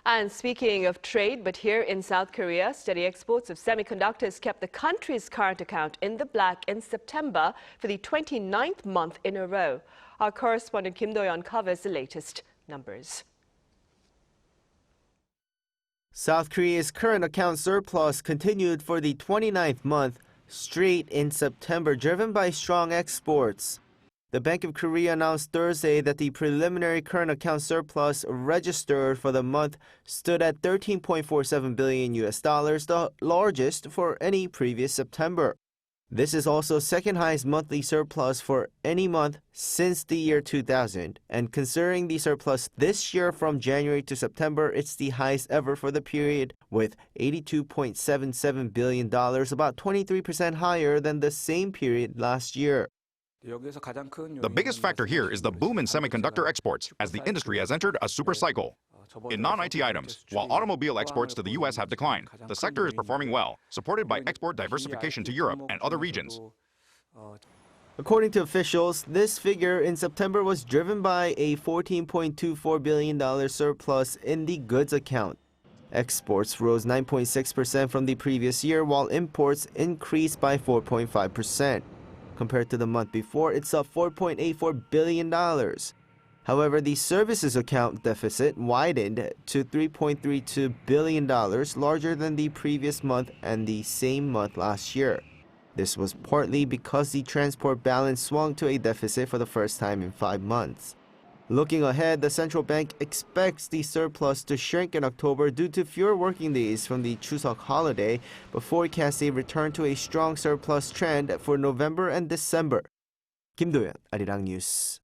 And speaking of trade, but here in South Korea, steady exports of semiconductors kept the country's current account in the black in September for the 29th month in a row. Our correspondent Kim Do-yeon covers the latest numbers. South Korea's current account surplus continued for the 29th month straight in September, driven by strong exports. The Bank of Korea announced Thursday that the preliminary current account surplus registered for the month stood at $13.47 billion, the largest for any previous September. This is also second highest monthly surplus for any month since the year 2000, and considering the surplus this year from January to September, it's the highest ever for the period, with $82.77 billion, about 23% higher than the same period last year. The biggest factor here is the boom in semiconductor exports, as the industry has entered a super cycle. In non-IT items, while automobile exports to the U.S. have declined, the sector is performing well, supported by export diversification to Europe and other regions. According to officials, this figure in September was driven by a $14.24 billion surplus in the goods account. Exports rose 9.6% from the previous year, while imports increased by 4.5%. Compared to the month before, it's up $4.84 billion. However, the services account deficit widened to $3.32 billion, larger than the previous month and the same month last year. This was partly because the transport balance swung to a deficit for the first time in 5 months. Looking ahead, the central bank expects the surplus to shrink in October due to fewer working days from the Chuseok holiday, but forecasts a return to a strong surplus trend for November and December. Kim Do-yeon, Arirang News.